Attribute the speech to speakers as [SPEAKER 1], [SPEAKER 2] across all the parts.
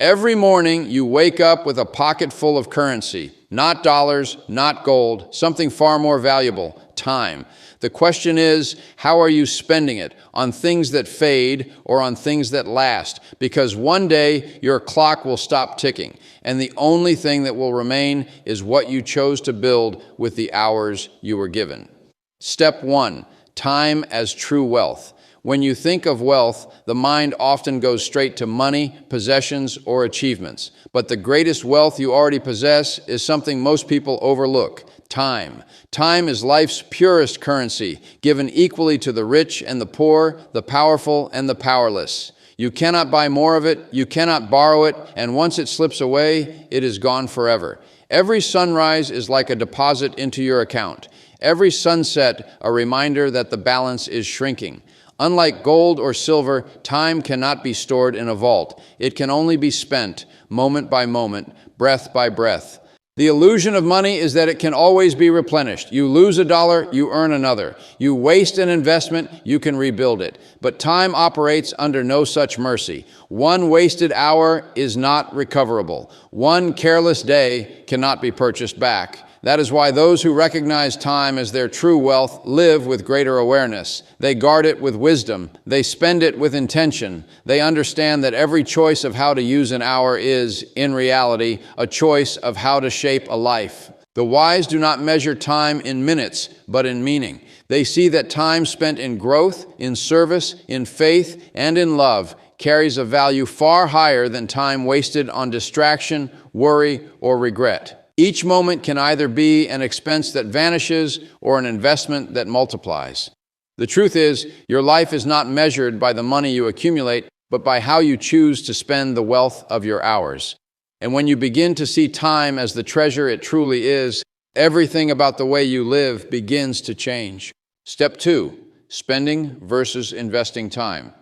[SPEAKER 1] Every morning you wake up with a pocket full of currency, not dollars, not gold, something far more valuable, time. The question is, how are you spending it? On things that fade or on things that last? Because one day your clock will stop ticking, and the only thing that will remain is what you chose to build with the hours you were given. Step 1, time as true wealth. When you think of wealth, the mind often goes straight to money, possessions, or achievements. But the greatest wealth you already possess is something most people overlook: time. Time is life's purest currency, given equally to the rich and the poor, the powerful and the powerless. You cannot buy more of it, you cannot borrow it, and once it slips away, it is gone forever. Every sunrise is like a deposit into your account. Every sunset, a reminder that the balance is shrinking. Unlike gold or silver, time cannot be stored in a vault. It can only be spent, moment by moment, breath by breath. The illusion of money is that it can always be replenished. You lose a dollar, you earn another. You waste an investment, you can rebuild it. But time operates under no such mercy. One wasted hour is not recoverable. One careless day cannot be purchased back. That is why those who recognize time as their true wealth live with greater awareness. They guard it with wisdom. They spend it with intention. They understand that every choice of how to use an hour is, in reality, a choice of how to shape a life. The wise do not measure time in minutes, but in meaning. They see that time spent in growth, in service, in faith, and in love carries a value far higher than time wasted on distraction, worry, or regret. Each moment can either be an expense that vanishes or an investment that multiplies. The truth is, your life is not measured by the money you accumulate, but by how you choose to spend the wealth of your hours. And when you begin to see time as the treasure it truly is, everything about the way you live begins to change. Step 2, spending versus investing time.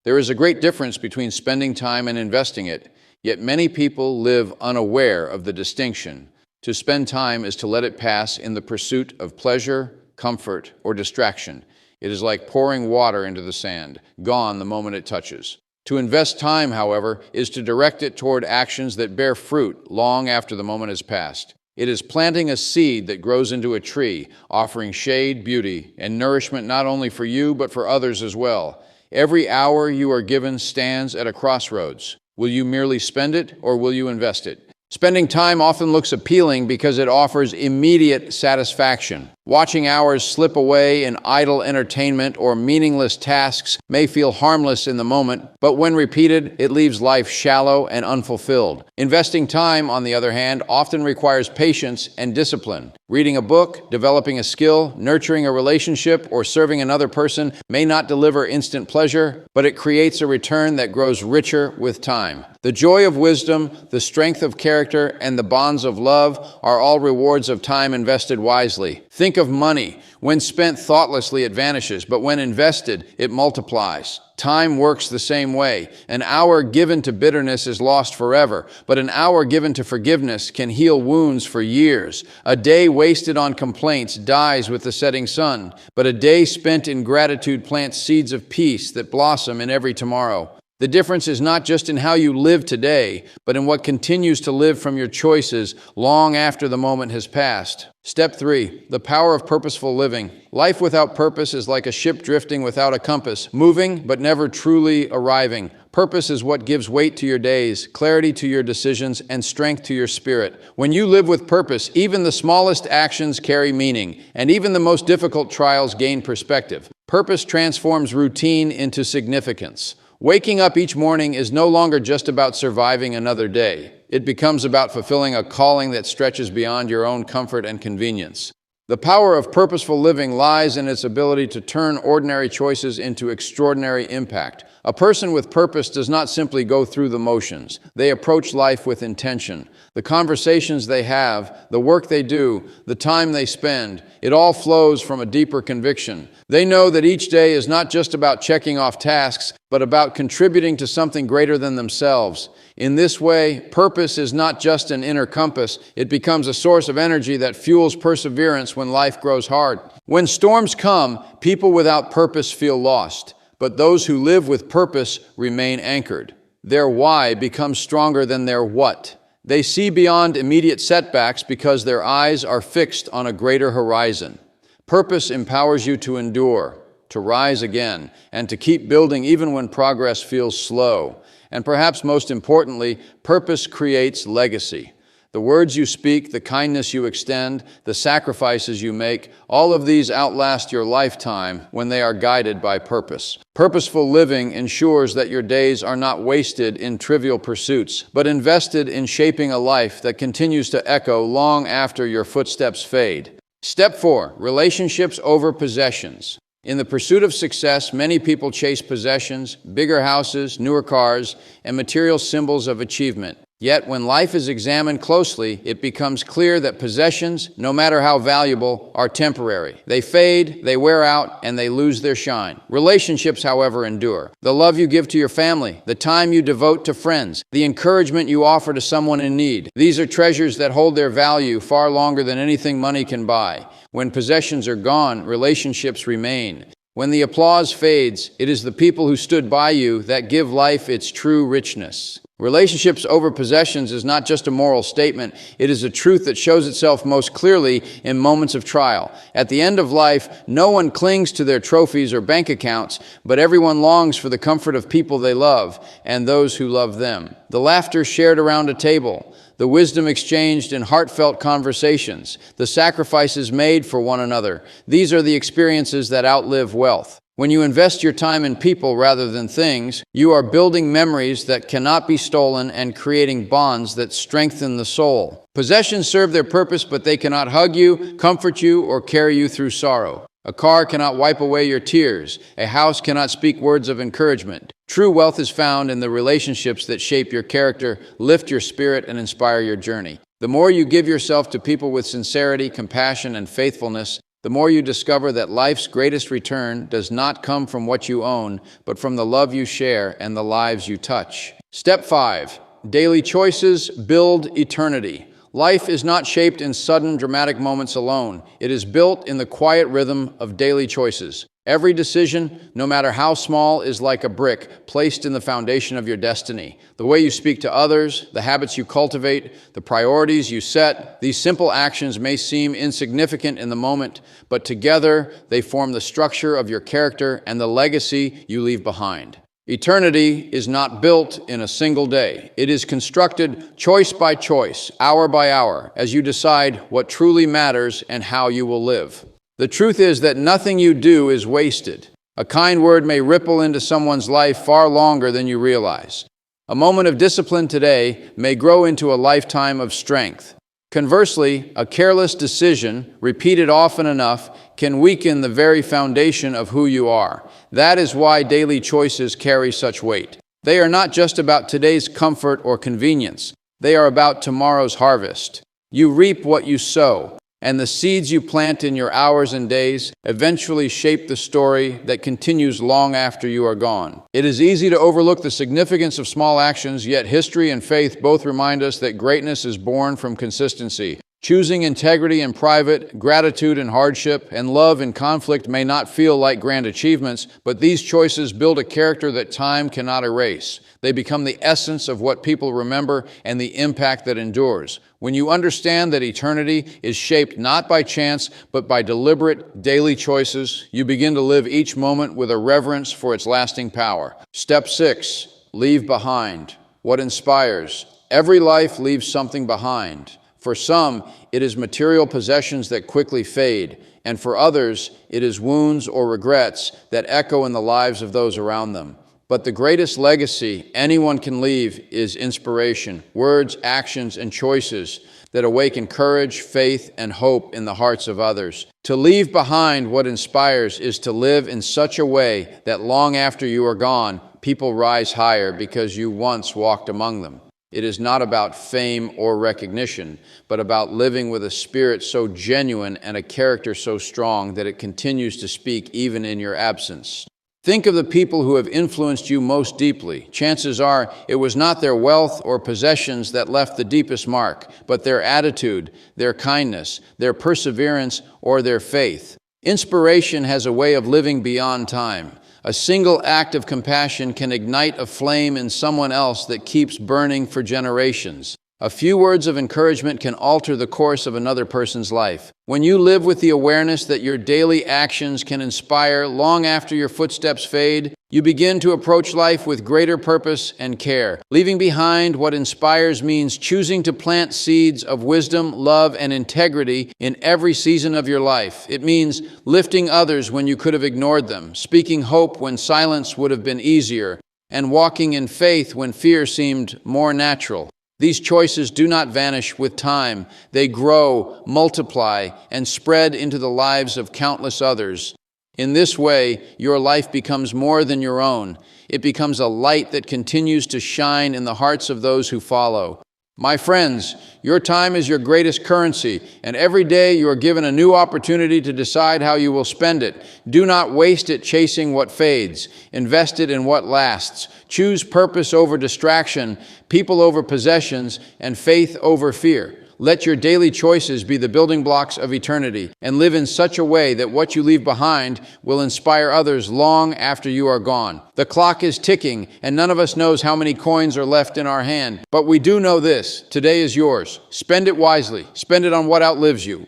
[SPEAKER 1] There is a great difference between spending time and investing it. Yet many people live unaware of the distinction. To spend time is to let it pass in the pursuit of pleasure, comfort, or distraction. It is like pouring water into the sand, gone the moment it touches. To invest time, however, is to direct it toward actions that bear fruit long after the moment has passed. It is planting a seed that grows into a tree, offering shade, beauty, and nourishment not only for you, but for others as well. Every hour you are given stands at a crossroads. Will you merely spend it, or will you invest it? Spending time often looks appealing because it offers immediate satisfaction. Watching hours slip away in idle entertainment or meaningless tasks may feel harmless in the moment, but when repeated, it leaves life shallow and unfulfilled. Investing time, on the other hand, often requires patience and discipline. Reading a book, developing a skill, nurturing a relationship, or serving another person may not deliver instant pleasure, but it creates a return that grows richer with time. The joy of wisdom, the strength of character, and the bonds of love are all rewards of time invested wisely. Think of money. When spent thoughtlessly, it vanishes, but when invested, it multiplies. Time works the same way. An hour given to bitterness is lost forever, but an hour given to forgiveness can heal wounds for years. A day wasted on complaints dies with the setting sun, but a day spent in gratitude plants seeds of peace that blossom in every tomorrow. The difference is not just in how you live today, but in what continues to live from your choices long after the moment has passed. Step 3, the power of purposeful living. Life without purpose is like a ship drifting without a compass, moving but never truly arriving. Purpose is what gives weight to your days, clarity to your decisions, and strength to your spirit. When you live with purpose, even the smallest actions carry meaning, and even the most difficult trials gain perspective. Purpose transforms routine into significance. Waking up each morning is no longer just about surviving another day. It becomes about fulfilling a calling that stretches beyond your own comfort and convenience. The power of purposeful living lies in its ability to turn ordinary choices into extraordinary impact. A person with purpose does not simply go through the motions. They approach life with intention. The conversations they have, the work they do, the time they spend, it all flows from a deeper conviction. They know that each day is not just about checking off tasks, but about contributing to something greater than themselves. In this way, purpose is not just an inner compass, it becomes a source of energy that fuels perseverance when life grows hard. When storms come, people without purpose feel lost, but those who live with purpose remain anchored. Their why becomes stronger than their what. They see beyond immediate setbacks because their eyes are fixed on a greater horizon. Purpose empowers you to endure, to rise again, and to keep building even when progress feels slow. And perhaps most importantly, purpose creates legacy. The words you speak, the kindness you extend, the sacrifices you make, all of these outlast your lifetime when they are guided by purpose. Purposeful living ensures that your days are not wasted in trivial pursuits, but invested in shaping a life that continues to echo long after your footsteps fade. Step 4, relationships over possessions. In the pursuit of success, many people chase possessions, bigger houses, newer cars, and material symbols of achievement. Yet, when life is examined closely, it becomes clear that possessions, no matter how valuable, are temporary. They fade, they wear out, and they lose their shine. Relationships, however, endure. The love you give to your family, the time you devote to friends, the encouragement you offer to someone in need. These are treasures that hold their value far longer than anything money can buy. When possessions are gone, relationships remain. When the applause fades, it is the people who stood by you that give life its true richness. Relationships over possessions is not just a moral statement, it is a truth that shows itself most clearly in moments of trial. At the end of life, no one clings to their trophies or bank accounts, but everyone longs for the comfort of people they love and those who love them. The laughter shared around a table, the wisdom exchanged in heartfelt conversations, the sacrifices made for one another. These are the experiences that outlive wealth. When you invest your time in people rather than things, you are building memories that cannot be stolen and creating bonds that strengthen the soul. Possessions serve their purpose, but they cannot hug you, comfort you, or carry you through sorrow. A car cannot wipe away your tears. A house cannot speak words of encouragement. True wealth is found in the relationships that shape your character, lift your spirit, and inspire your journey. The more you give yourself to people with sincerity, compassion, and faithfulness, the more you discover that life's greatest return does not come from what you own, but from the love you share and the lives you touch. Step 5. Daily choices build eternity. Life is not shaped in sudden, dramatic moments alone. It is built in the quiet rhythm of daily choices. Every decision, no matter how small, is like a brick placed in the foundation of your destiny. The way you speak to others, the habits you cultivate, the priorities you set, these simple actions may seem insignificant in the moment, but together they form the structure of your character and the legacy you leave behind. Eternity is not built in a single day. It is constructed choice by choice, hour by hour, as you decide what truly matters and how you will live. The truth is that nothing you do is wasted. A kind word may ripple into someone's life far longer than you realize. A moment of discipline today may grow into a lifetime of strength. Conversely, a careless decision, repeated often enough, can weaken the very foundation of who you are. That is why daily choices carry such weight. They are not just about today's comfort or convenience. They are about tomorrow's harvest. You reap what you sow, and the seeds you plant in your hours and days eventually shape the story that continues long after you are gone. It is easy to overlook the significance of small actions, yet history and faith both remind us that greatness is born from consistency. Choosing integrity in private, gratitude in hardship, and love in conflict may not feel like grand achievements, but these choices build a character that time cannot erase. They become the essence of what people remember and the impact that endures. When you understand that eternity is shaped not by chance, but by deliberate daily choices, you begin to live each moment with a reverence for its lasting power. Step 6, leave behind. What inspires? Every life leaves something behind. For some, it is material possessions that quickly fade, and for others, it is wounds or regrets that echo in the lives of those around them. But the greatest legacy anyone can leave is inspiration, words, actions, and choices that awaken courage, faith, and hope in the hearts of others. To leave behind what inspires is to live in such a way that long after you are gone, people rise higher because you once walked among them. It is not about fame or recognition, but about living with a spirit so genuine and a character so strong that it continues to speak even in your absence. Think of the people who have influenced you most deeply. Chances are it was not their wealth or possessions that left the deepest mark, but their attitude, their kindness, their perseverance, or their faith. Inspiration has a way of living beyond time. A single act of compassion can ignite a flame in someone else that keeps burning for generations. A few words of encouragement can alter the course of another person's life. When you live with the awareness that your daily actions can inspire long after your footsteps fade, you begin to approach life with greater purpose and care. Leaving behind what inspires means choosing to plant seeds of wisdom, love, and integrity in every season of your life. It means lifting others when you could have ignored them, speaking hope when silence would have been easier, and walking in faith when fear seemed more natural. These choices do not vanish with time. They grow, multiply, and spread into the lives of countless others. In this way, your life becomes more than your own. It becomes a light that continues to shine in the hearts of those who follow. My friends, your time is your greatest currency, and every day you are given a new opportunity to decide how you will spend it. Do not waste it chasing what fades. Invest it in what lasts. Choose purpose over distraction, people over possessions, and faith over fear. Let your daily choices be the building blocks of eternity, and live in such a way that what you leave behind will inspire others long after you are gone. The clock is ticking, and none of us knows how many coins are left in our hand. But we do know this: today is yours. Spend it wisely. Spend it on what outlives you.